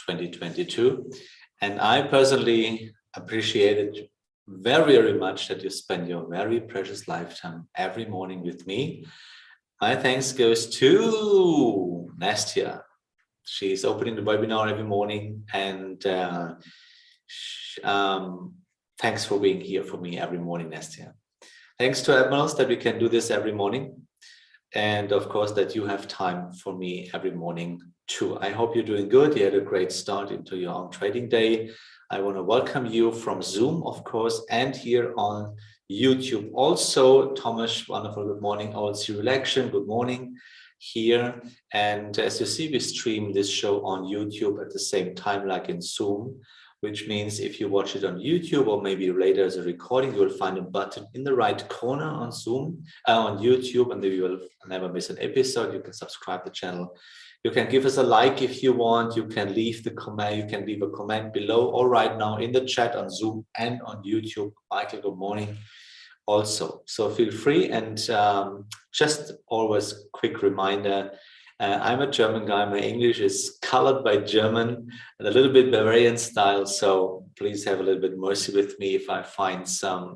2022. And I personally appreciate it very, very much that you spend your very precious lifetime every morning with me. My thanks goes to Nastia. She's opening the webinar every morning, and thanks for being here for me every morning, Nastia. Thanks to Admirals that we can do this every morning. And of course that you have time for me every morning too. I hope you're doing good. You had a great start into your own trading day. I want to welcome you from Zoom, of course, and here on YouTube. Also, Thomas, wonderful good morning. Also, Election, good morning here. And as you see, we stream this show on YouTube at the same time like in Zoom, which means if you watch it on YouTube or maybe later as a recording, you will find a button in the right corner on Zoom, on YouTube, and then you will never miss an episode. You can subscribe to the channel. You can give us a like if you want. You can leave the comment. You can leave a comment below or right now in the chat on Zoom and on YouTube. Michael, good morning also. So feel free, and just always quick reminder, I'm a German guy. My English is colored by German and a little bit Bavarian style. So please have a little bit mercy with me if I don't find some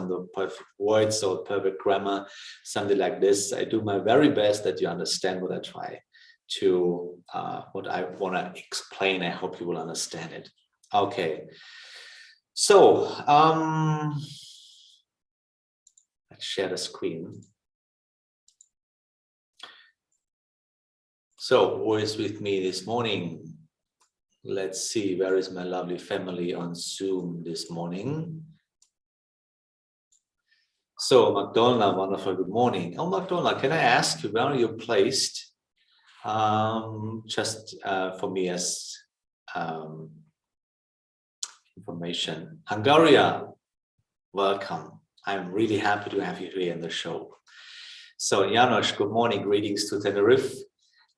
of the perfect words or perfect grammar, something like this. I do my very best that you understand what I try to, what I want to explain. I hope you will understand it. Okay. So, let's share the screen. So, who is with me this morning? Let's see, where is my lovely family on Zoom this morning? So, Magdalena, wonderful, good morning. Oh, Magdalena, can I ask you, where are you placed? Just for me as information. Hungary, welcome. I'm really happy to have you here in the show. So, Janos, good morning, greetings to Tenerife.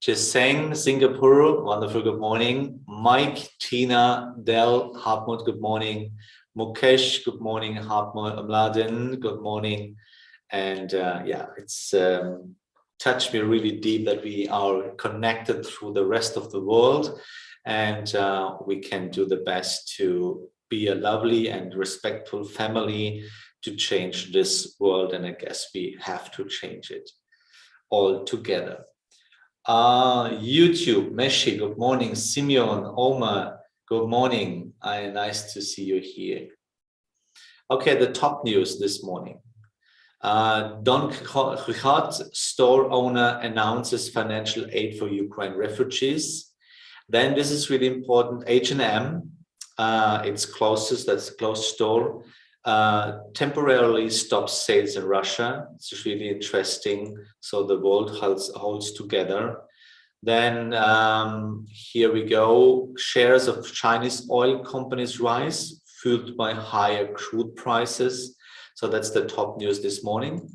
Jesseng, Singapore, wonderful, good morning. Mike, Tina, Del, Hartmut, good morning. Mukesh, good morning. Hartmut, Mladen, good morning. And yeah, it's touched me really deep that we are connected through the rest of the world, and we can do the best to be a lovely and respectful family to change this world. And I guess we have to change it all together. YouTube, Meshi, good morning. Simeon, Oma, good morning. Nice to see you here. Okay, the top news this morning. Don Quixote, store owner, announces financial aid for Ukraine refugees. Then this is really important. H&M, its closest, that's a closed store, temporarily stops sales in Russia. It's really interesting. So the world holds together. Then here we go. Shares of Chinese oil companies rise, fueled by higher crude prices. So that's the top news this morning.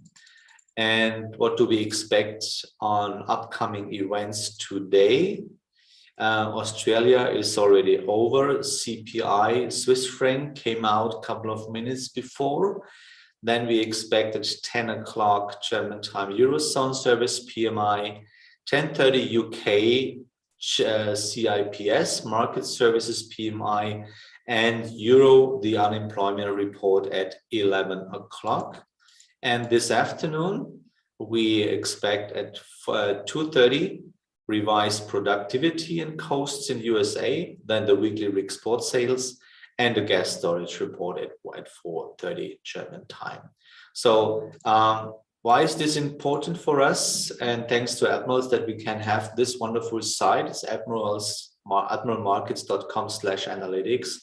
And what do we expect on upcoming events today? Australia is already over. CPI, Swiss franc, came out a couple of minutes before. Then we expect at 10 o'clock German time Eurozone service PMI, 10:30 UK CIPS, market services PMI, and Euro, the unemployment report at 11 o'clock. And this afternoon, we expect at 2:30 revised productivity and costs in USA, then the weekly rig export sales, and the gas storage report at 4:30 German time. So why is this important for us? And thanks to Admirals that we can have this wonderful site. It's admiralmarkets.com/analytics.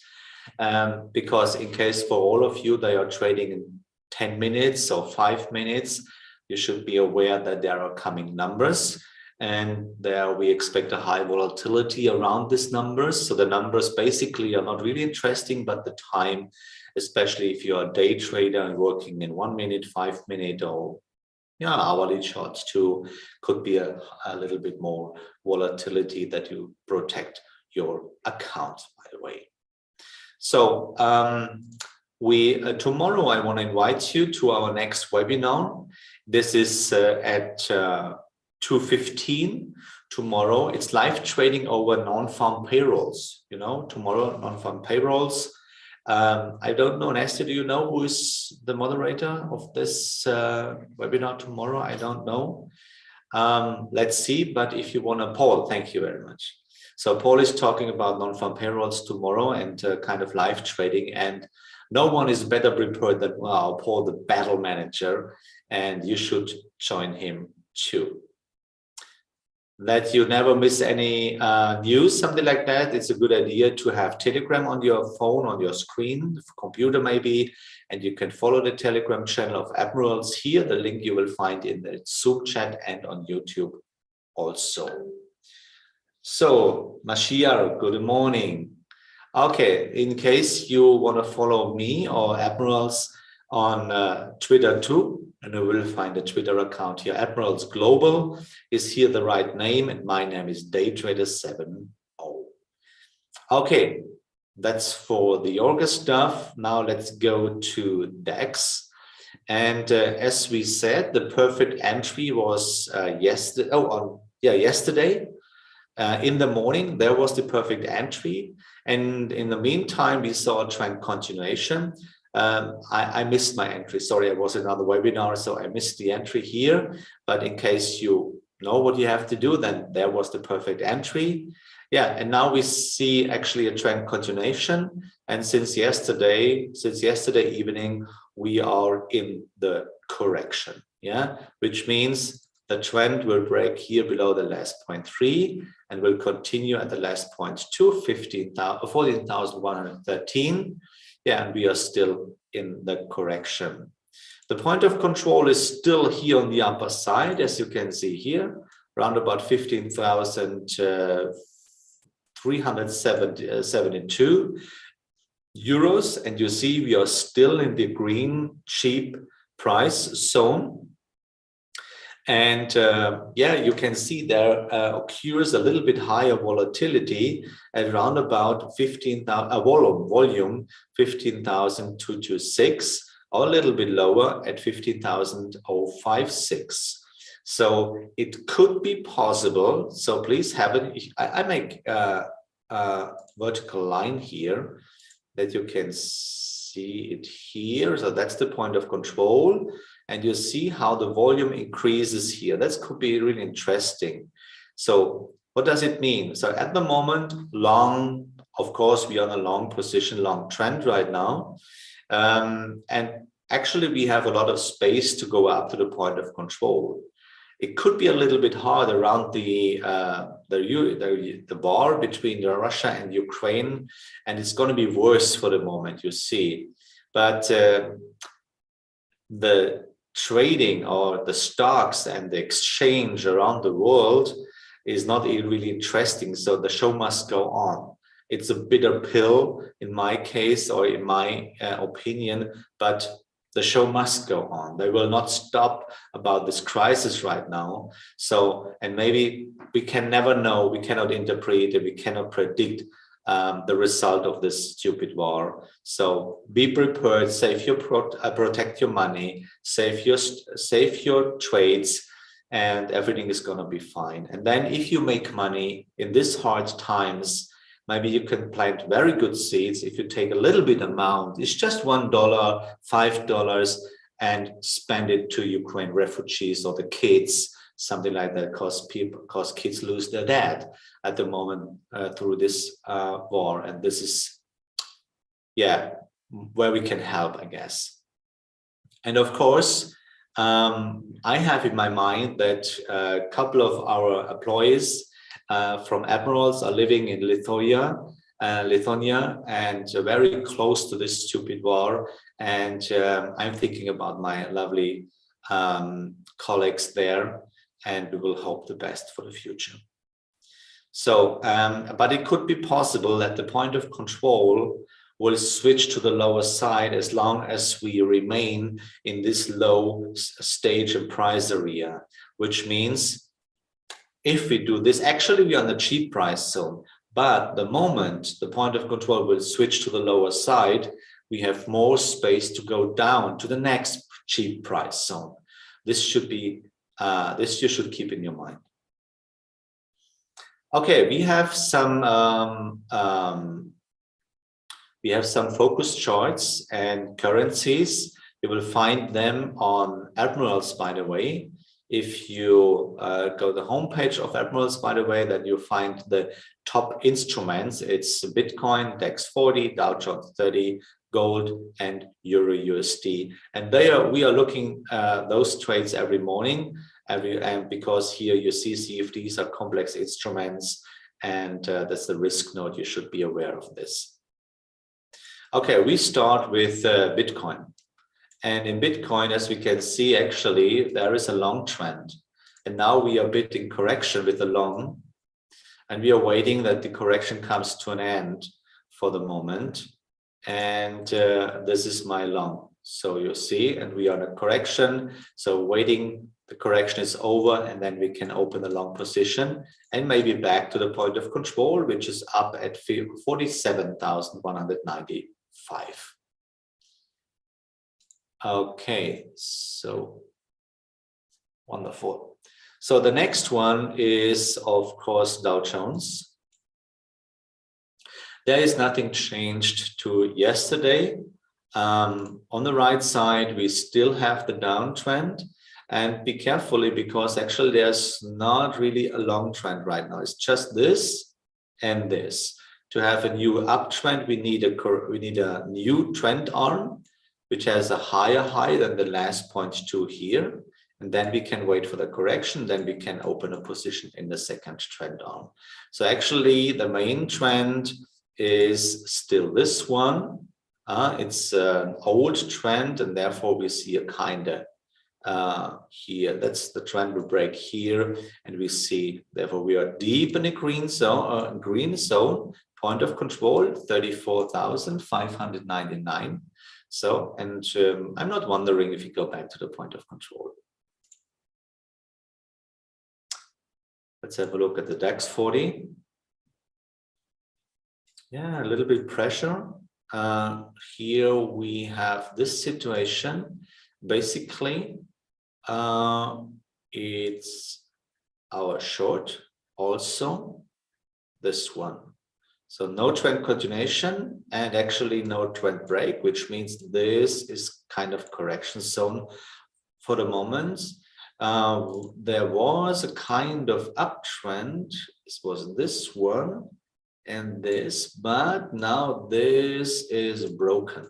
Because in case for all of you, they are trading in 10 minutes or 5 minutes, you should be aware that there are coming numbers. And there we expect a high volatility around these numbers. So the numbers basically are not really interesting, but the time, especially if you're a day trader and working in 1 minute, 5 minute, or hourly charts too, could be a little bit more volatility that you protect your account, by the way. So tomorrow I want to invite you to our next webinar. This is at 2:15 tomorrow. It's live trading over non-farm payrolls. You know, tomorrow non-farm payrolls. I don't know, Nasty, do you know who is the moderator of this webinar tomorrow? I don't know. Let's see, but if you want to, Paul, thank you very much. So Paul is talking about non-farm payrolls tomorrow and kind of live trading, and no one is better prepared than Paul, the battle manager, and you should join him too. That you never miss any news, something like that. It's a good idea to have Telegram on your phone, on your screen, computer maybe, and you can follow the Telegram channel of Admirals here. The link you will find in the Zoom chat and on YouTube also. So, Mashiar, good morning. Okay, in case you want to follow me or Admirals on Twitter too, and you will find a Twitter account here. Admirals Global is here the right name, and my name is Daytrader70. Okay, that's for the August stuff. Now let's go to DAX. And as we said, the perfect entry was yesterday. In the morning, there was the perfect entry. And in the meantime, we saw a trend continuation. I missed my entry. Sorry, I was in another webinar, so I missed the entry here. But in case you know what you have to do, then there was the perfect entry. Yeah, and now we see actually a trend continuation. And since yesterday evening, we are in the correction. Yeah, which means the trend will break here below the last 0.3 and will continue at the last 0.2, 14,113. Yeah, and we are still in the correction. The point of control is still here on the upper side, as you can see here, around about 15,372 euros. And you see we are still in the green cheap price zone. And yeah, you can see there occurs a little bit higher volatility at around about 15,000 volume 15,226, or a little bit lower at 15,056. So it could be possible. So please have it. I make a vertical line here that you can see it here. So that's the point of control. And you see how the volume increases here. That could be really interesting. So what does it mean? So at the moment, long, of course, we are in a long position, long trend right now. And actually, we have a lot of space to go up to the point of control. It could be a little bit hard around the bar between Russia and Ukraine, and it's going to be worse for the moment, you see. But the trading or the stocks and the exchange around the world is not really interesting. So the show must go on. It's a bitter pill in my case, or in my opinion, but the show must go on. They will not stop about this crisis right now. So, and maybe we can never know, we cannot interpret it, we cannot predict the result of this stupid war. So be prepared, protect your money, save your trades, and everything is going to be fine. And then if you make money in these hard times, maybe you can plant very good seeds. If you take a little bit amount, it's just $1, $5, and spend it to Ukraine refugees or the kids, something like that, because kids lose their dad at the moment through this war. And this is, yeah, where we can help, I guess. And of course, I have in my mind that a couple of our employees from Admirals are living in Lithuania, and very close to this stupid war. And I'm thinking about my lovely colleagues there, and we will hope the best for the future. So, but it could be possible that the point of control will switch to the lower side as long as we remain in this low stage and price area, which means if we do this, actually we are in the cheap price zone, but the moment the point of control will switch to the lower side, we have more space to go down to the next cheap price zone. This should be, this you should keep in your mind. Okay, we have some focus charts and currencies. You will find them on Admirals, by the way. If you go to the homepage of Admirals, by the way, then you find the top instruments. It's Bitcoin, DAX 40, Dow Jones 30, gold, and Euro USD. And we are looking those trades every morning, and because here you see CFDs are complex instruments, and that's the risk note. You should be aware of this. Okay, we start with Bitcoin. And in Bitcoin, as we can see, actually, there is a long trend. And now we are a bit in correction with the long. And we are waiting that the correction comes to an end for the moment. And this is my long. So you see, and we are in a correction. So waiting, the correction is over, and then we can open the long position and maybe back to the point of control, which is up at 47,195. Okay, so wonderful. So the next one is, of course, Dow Jones. There is nothing changed to yesterday. On the right side, we still have the downtrend, and be carefully, because actually there's not really a long trend right now. It's just this and this. To have a new uptrend, we need a new trend arm, which has a higher high than the last point 2 here. And then we can wait for the correction. Then we can open a position in the second trend arm. So actually the main trend is still this one. It's an old trend, and therefore we see a kind of here. That's the trend will break here. And we see, therefore we are deep in a green zone, point of control, 34,599. So, and I'm not wondering if you go back to the point of control. Let's have a look at the DAX 40. Yeah, a little bit pressure. Here we have this situation. Basically, it's our short, also this one. So no trend continuation and actually no trend break, which means this is kind of correction zone for the moment. There was a kind of uptrend. This was this one and this, but now this is broken.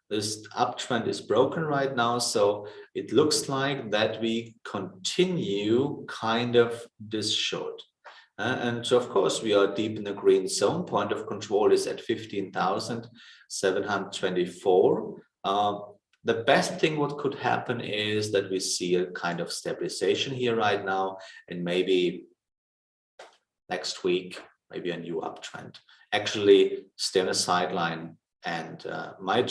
This uptrend is broken right now, so it looks like that we continue kind of this short. And of course, we are deep in the green zone. Point of control is at 15,724. The best thing what could happen is that we see a kind of stabilization here right now, and maybe next week, maybe a new uptrend. Actually, stay on the sideline. And my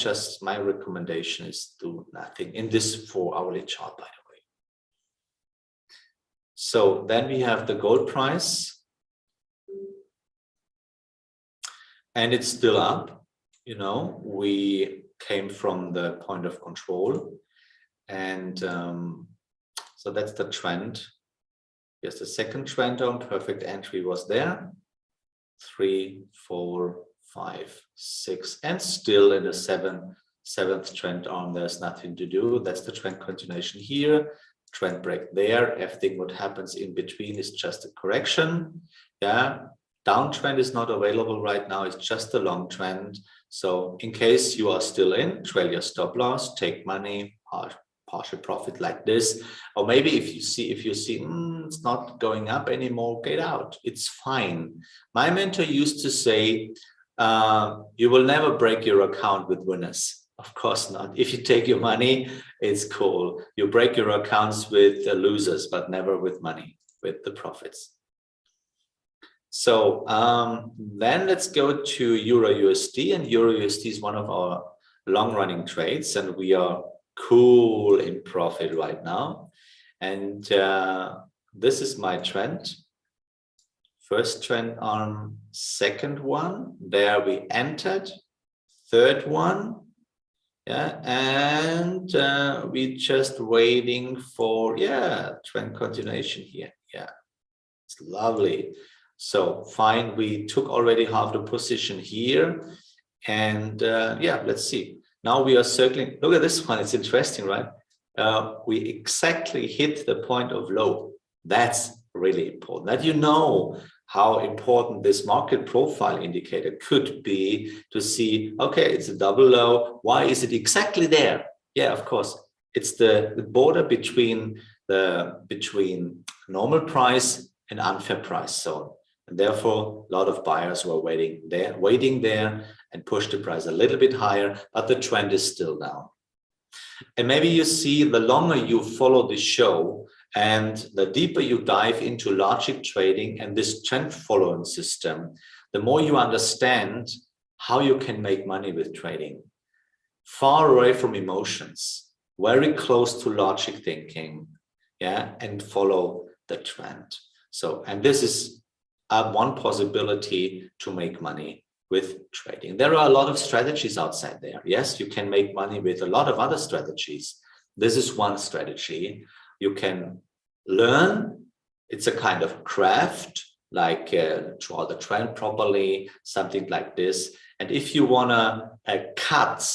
recommendation is do nothing in this 4-hourly chart, by the way. So then we have the gold price. And it's still up. You know, we came from the point of control. And so that's the trend. Here's the second trend on perfect entry was there. 3, 4, 5, 6, and still in the seventh trend arm, there's nothing to do. That's the trend continuation here, trend break there. Everything what happens in between is just a correction. Yeah, downtrend is not available right now. It's just a long trend. So in case you are still in, trail your stop loss, take money, partial profit like this. Or maybe if you see it's not going up anymore, get out. It's fine. My mentor used to say, you will never break your account with winners. Of course not. If you take your money, it's cool. You break your accounts with losers, but never with money, with the profits. So then let's go to Euro USD, and Euro USD is one of our long-running trades, and we are cool in profit right now. And this is my trend. First trend arm, second one, there we entered, third one, yeah, and we just waiting for, yeah, trend continuation here, yeah, it's lovely. So fine, we took already half the position here. And yeah, let's see. Now we are circling. Look at this one. It's interesting, right? We exactly hit the point of low. That's really important. That you know how important this market profile indicator could be to see, okay, it's a double low. Why is it exactly there? Yeah, of course. It's the border between normal price and unfair price zone. And therefore, a lot of buyers were waiting there and push the price a little bit higher, but the trend is still down. And maybe you see, the longer you follow the show and the deeper you dive into logic trading and this trend following system, the more you understand how you can make money with trading. Far away from emotions, very close to logic thinking, yeah, and follow the trend. So, and this is one possibility to make money with trading. There are a lot of strategies outside there. Yes, you can make money with a lot of other strategies. This is one strategy. You can learn. It's a kind of craft, like draw the trend properly, something like this. And if you want to cut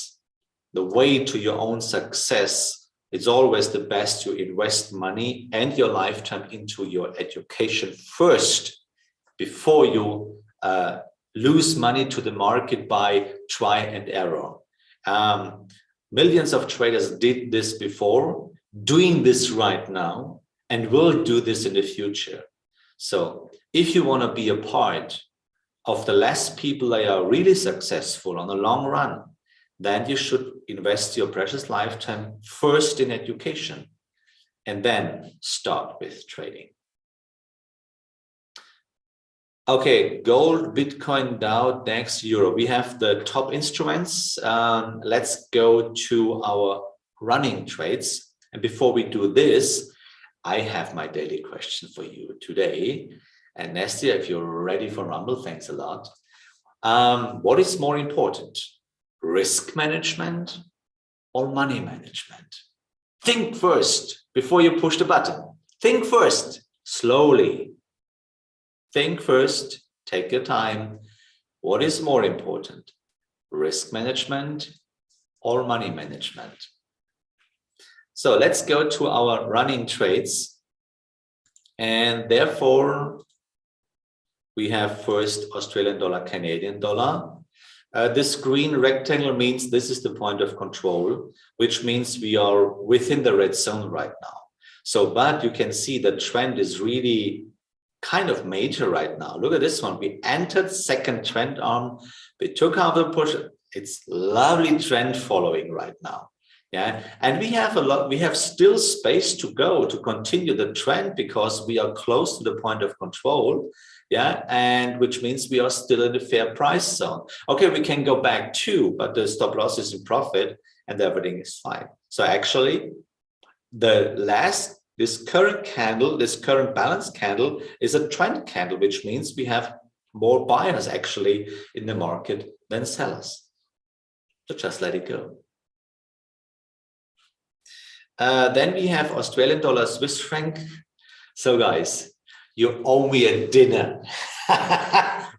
the way to your own success, it's always the best to invest money and your lifetime into your education first, before you lose money to the market by try and error. Millions of traders did this before, doing this right now, and will do this in the future. So if you want to be a part of the less people that are really successful on the long run, then you should invest your precious lifetime first in education and then start with trading. Okay, gold, Bitcoin, Dow, DAX, Euro. We have the top instruments. Let's go to our running trades. And before we do this, I have my daily question for you today. And Nestia, if you're ready for Rumble, thanks a lot. What is more important, risk management or money management? Think first before you push the button. Think first, slowly. Think first, take your time. What is more important, risk management or money management? So let's go to our running trades. And therefore, we have first Australian dollar, Canadian dollar. This green rectangle means this is the point of control, which means we are within the red zone right now. So, but you can see the trend is really kind of major right now. Look at this one. We entered second trend arm. We took out the push. It's lovely trend following right now. Yeah, and we have still space to go to continue the trend because we are close to the point of control. Yeah, and which means we are still in the fair price zone. Okay, we can go back too, but the stop loss is in profit and everything is fine. So actually, this current candle, this current balance candle is a trend candle, which means we have more buyers actually in the market than sellers. So just let it go. Then we have Australian dollar, Swiss franc. So guys, you owe me a dinner.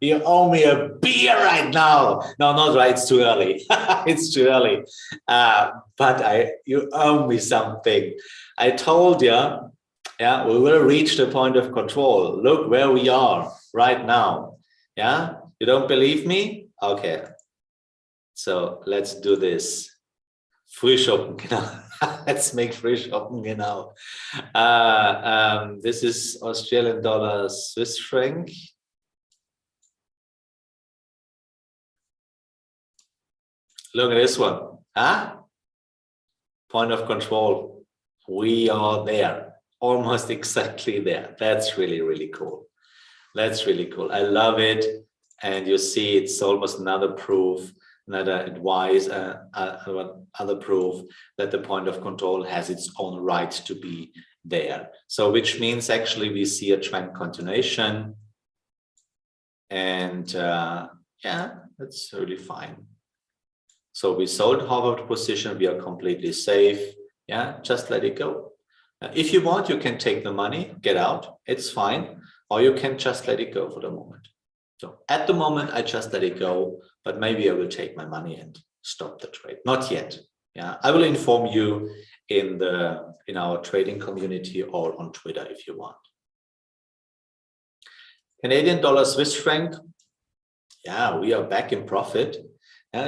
You owe me a beer right now. No, not right. It's too early. It's too early. But you owe me something. I told you, yeah, we will reach the point of control. Look where we are right now. Yeah, you don't believe me? Okay. So let's do this. Frühshoppen, genau. Let's make Frühshoppen, genau. This is Australian dollar, Swiss franc. Look at this one. Huh? Point of control. We are there. Almost exactly there. That's really, really cool. That's really cool. I love it. And you see, it's almost another proof, another advice, other proof that the point of control has its own right to be there. So which means actually we see a trend continuation. And yeah, that's really fine. So we sold half of the position. We are completely safe. Yeah, just let it go. If you want, you can take the money, get out. It's fine. or you can just let it go for the moment. So at the moment, I just let it go, but maybe I will take my money and stop the trade. Not yet. Yeah, I will inform you in our trading community or on Twitter if you want. Canadian dollar, Swiss franc. Yeah, we are back in profit.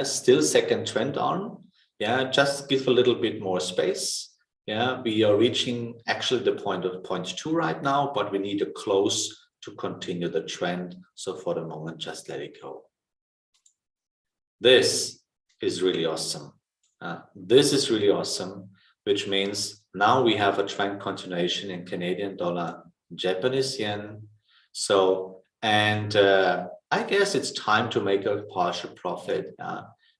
Still second trend on. Yeah, just give a little bit more space. Yeah, we are reaching actually the point of 0.2 right now, but we need a close to continue the trend. So for the moment, just let it go. This is really awesome. This is really awesome, which means now we have a trend continuation in Canadian dollar, Japanese yen. So, and I guess it's time to make a partial profit.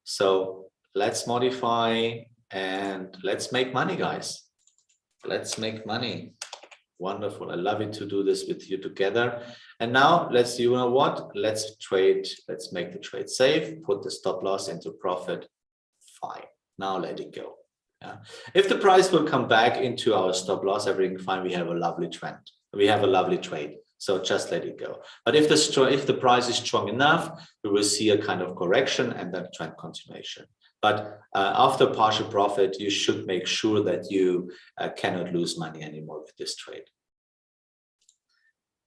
So let's modify and let's make money, guys. Let's make money. Wonderful. I love it to do this with you together. And now let's, you know what? Let's trade. Let's make the trade safe. Put the stop loss into profit. Fine. Now let it go. Yeah. If the price will come back into our stop loss, everything fine. We have a lovely trend. We have a lovely trade. So just let it go. But if the price is strong enough, we will see a kind of correction and then trend continuation. But after partial profit, you should make sure that you cannot lose money anymore with this trade.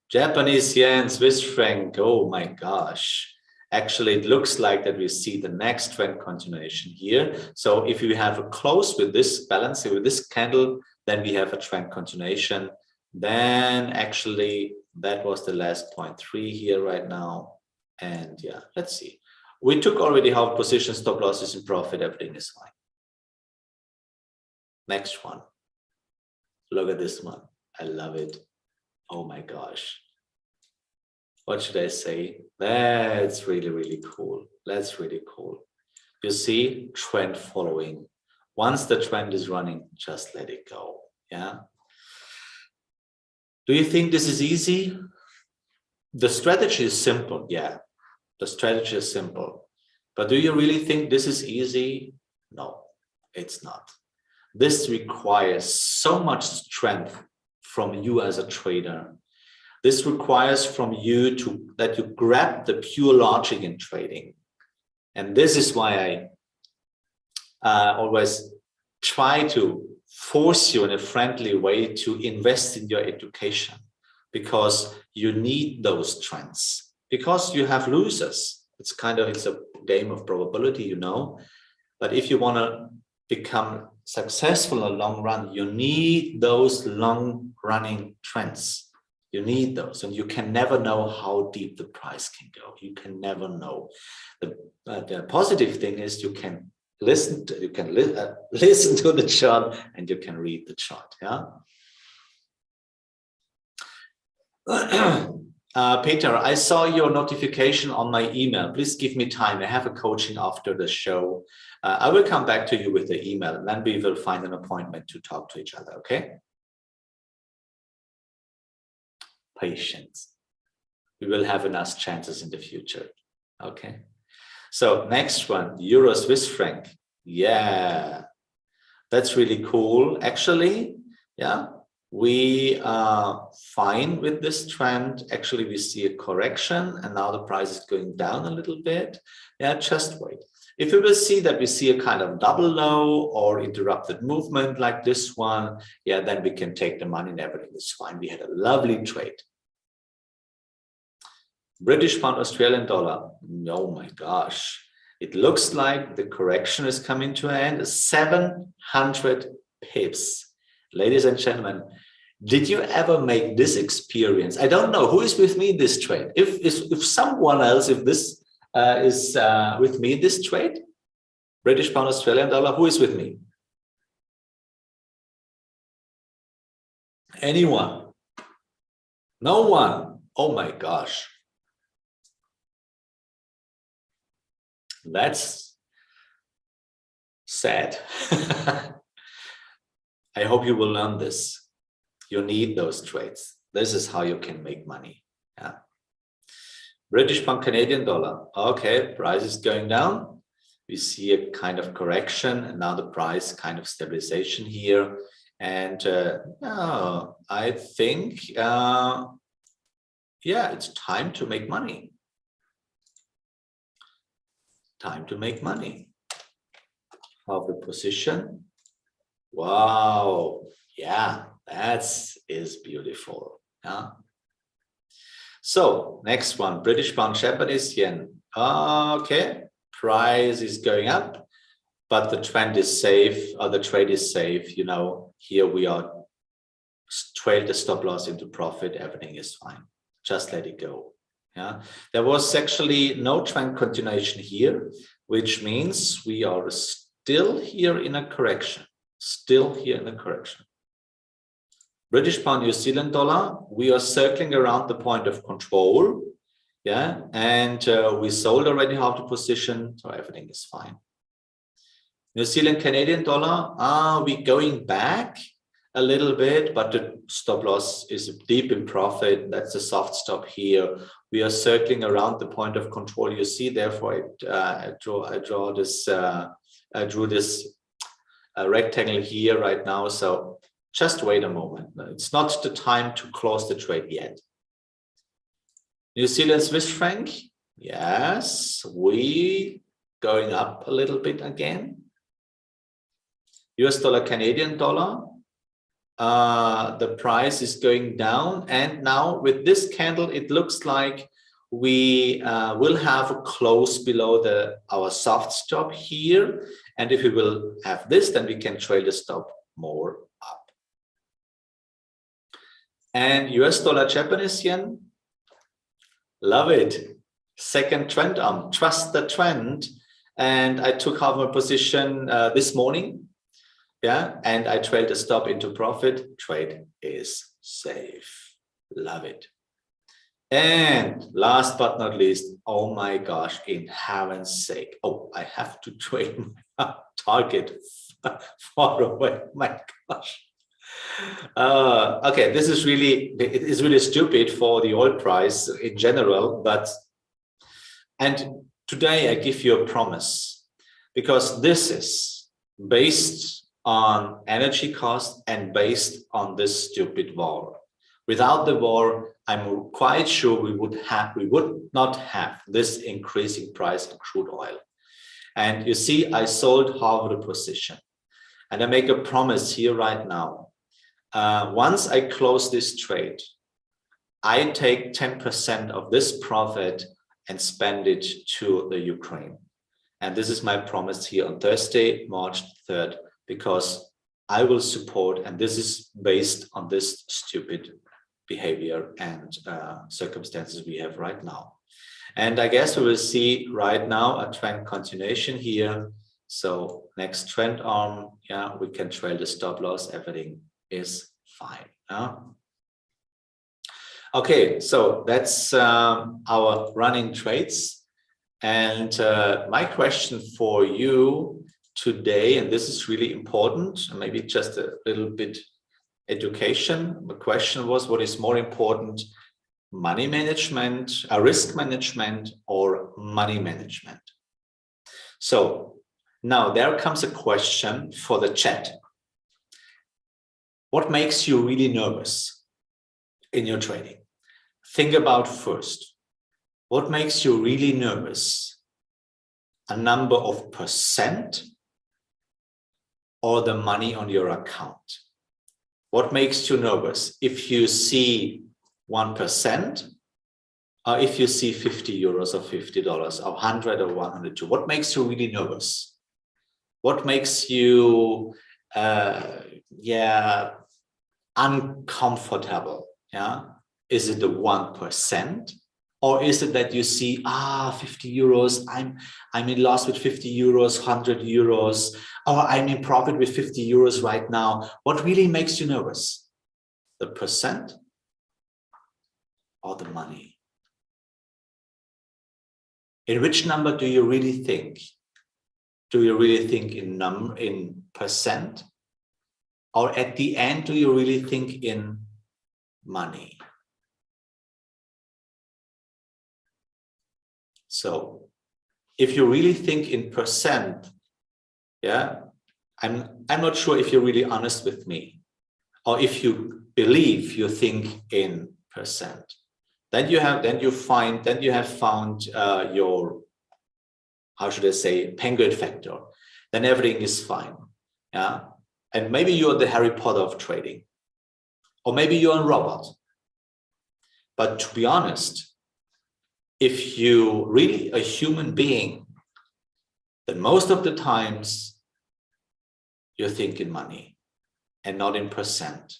Japanese yen, Swiss franc. Oh my gosh. Actually, it looks like that we see the next trend continuation here. So if you have a close with this balance, with this candle, then we have a trend continuation. Then actually, that was the last 0.3 here right now. And yeah, let's see. We took already our position, stop losses in profit, everything is fine. Next one. Look at this one. I love it. Oh my gosh. What should I say? That's really, really cool. That's really cool. You see, trend following. Once the trend is running, just let it go. Yeah. Do you think this is easy? The strategy is simple. Yeah. The strategy is simple, but do you really think this is easy? No, it's not. This requires so much strength from you as a trader. This requires from you that you grab the pure logic in trading. And this is why I always try to force you in a friendly way to invest in your education, because you need those trends. Because you have losers. It's a game of probability, you know. But if you want to become successful in the long run, you need those long running trends. You need those, and you can never know how deep the price can go. You can never know. The positive thing is you can listen to the chart and you can read the chart. Yeah. Peter, I saw your notification on my email. Please give me time. I have a coaching after the show. I will come back to you with the email, and then we will find an appointment to talk to each other, okay? Patience. We will have enough chances in the future, okay? So next one, Euro Swiss franc. Yeah, that's really cool. Actually, yeah. We are fine with this trend. Actually, we see a correction and now the price is going down a little bit. Yeah, just wait. If we will see that we see a kind of double low or interrupted movement like this one, yeah, then we can take the money and everything is fine. We had a lovely trade. British pound, Australian dollar. Oh my gosh. It looks like the correction is coming to an end. 700 pips. Ladies and gentlemen, did you ever make this experience? I don't know who is with me in this trade. If someone else, if this is with me in this trade, British pound, Australian dollar, who is with me? Anyone? No one. Oh my gosh. That's sad. I hope you will learn this. You need those trades. This is how you can make money. Yeah. British pound, Canadian dollar. Okay, price is going down. We see a kind of correction and now the price kind of stabilization here. And I think yeah, it's time to make money. Time to make money. Of the position. Wow. Yeah, that is beautiful. Yeah. So next one, British pound, Japanese yen. Okay, price is going up, but the trend is safe, or the trade is safe. You know, here we are trailed the stop loss into profit. Everything is fine. Just let it go. Yeah, there was actually no trend continuation here, which means we are still here in a correction. Still here in a correction. British pound, New Zealand dollar, we are circling around the point of control. Yeah, and we sold already half the position, so everything is fine. New Zealand Canadian dollar, are we going back a little bit, but the stop loss is deep in profit. That's a soft stop here. We are circling around the point of control. You see, therefore, I drew this rectangle here right now. So just wait a moment. It's not the time to close the trade yet. New Zealand Swiss franc, yes, we going up a little bit again. US dollar Canadian dollar, the price is going down, and now with this candle it looks like we will have a close below our soft stop here, and if we will have this, then we can trail the stop more up. And US dollar Japanese yen, love it. Second trend arm, trust the trend, and I took half my position this morning. Yeah, and I trailed a stop into profit. Trade is safe. Love it. And last but not least, oh my gosh, in heaven's sake. Oh, I have to trade my target far away. My gosh. Okay, this is really, it is really stupid for the oil price in general, and today I give you a promise, because this is based on energy cost and based on this stupid war. Without the war, I'm quite sure we would not have this increasing price of crude oil. And you see, I sold half of the position, and I make a promise here right now. Once I close this trade, I take 10% of this profit and spend it to the Ukraine. And this is my promise here on Thursday, March 3rd, because I will support, and this is based on this stupid behavior and circumstances we have right now. And I guess we will see right now a trend continuation here. So next trend arm, yeah, we can trail the stop loss. Everything is fine. Yeah? Okay, so that's our running trades. And my question for you today, and this is really important, maybe just a little bit education. The question was, what is more important, money management, risk management, or money management? So now there comes a question for the chat. What makes you really nervous in your trading? Think about first, what makes you really nervous? A number of percent or the money on your account? What makes you nervous? If you see 1%, or if you see 50 euros or $50 or 100 or 102, what makes you really nervous? What makes you uncomfortable? Yeah, is it the 1%, or is it that you see 50 euros, I'm in loss with 50 euros, 100 euros, or I'm in profit with 50 euros right now? What really makes you nervous? The percent or the money? In which number do you really think? Do you really think in percent? Or at the end, do you really think in money? So if you really think in percent, yeah, I'm not sure if you're really honest with me, or if you believe you think in percent. then you have found your, how should I say, penguin factor. Then everything is fine. Yeah. And maybe you're the Harry Potter of trading, or maybe you're a robot. But to be honest, if you really a human being, then most of the times you're thinking money and not in percent.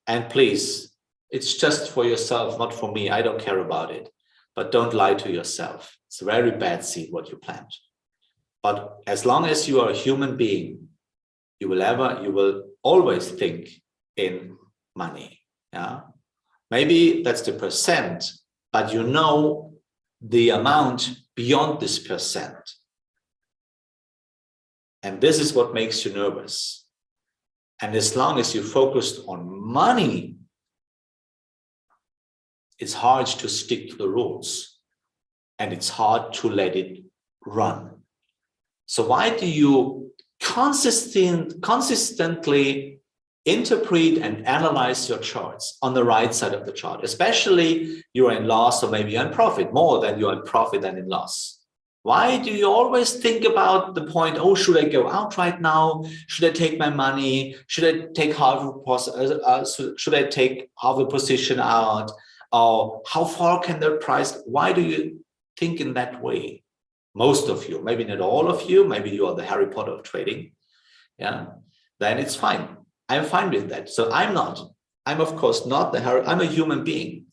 And please, it's just for yourself, not for me. I don't care about it. But don't lie to yourself. It's a very bad seed what you plant. But as long as you are a human being, you will always think in money. Yeah. Maybe that's the percent, but you know the amount beyond this percent. And this is what makes you nervous. And as long as you focused on money, it's hard to stick to the rules and it's hard to let it run. So why do you consistently interpret and analyze your charts on the right side of the chart, especially you're in loss or maybe you're in profit, more than you're in profit than in loss? Why do you always think about the point, oh, should I go out right now? Should I take my money? Should I take half a position out? Or how far can the price? Why do you think in that way? Most of you, maybe not all of you, maybe you are the Harry Potter of trading. Yeah, then it's fine. I'm fine with that. So I'm of course not I'm a human being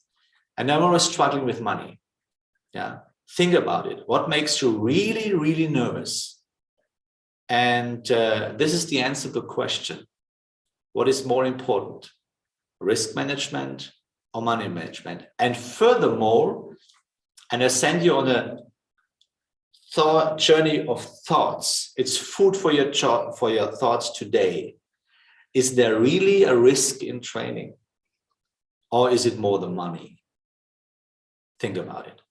and I'm always struggling with money. Yeah. Think about it. What makes you really, really nervous? And this is the answer to the question. What is more important? Risk management or money management? And furthermore, and I send you on a journey of thoughts. It's food for your thoughts today. Is there really a risk in trading? Or is it more the money? Think about it.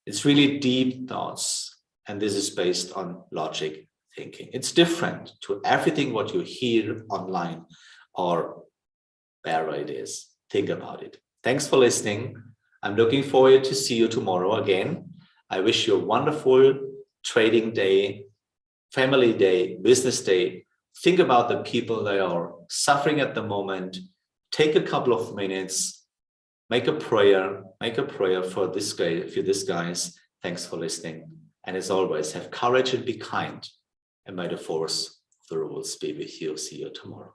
It's really deep thoughts. And this is based on logic thinking. It's different to everything what you hear online or wherever it is. Think about it. Thanks for listening. I'm looking forward to see you tomorrow again. I wish you a wonderful trading day, family day, business day. Think about the people that are suffering at the moment. Take a couple of minutes, make a prayer for this guys. Thanks for listening. And as always, have courage and be kind. And may the force of the rules be with you. See you tomorrow.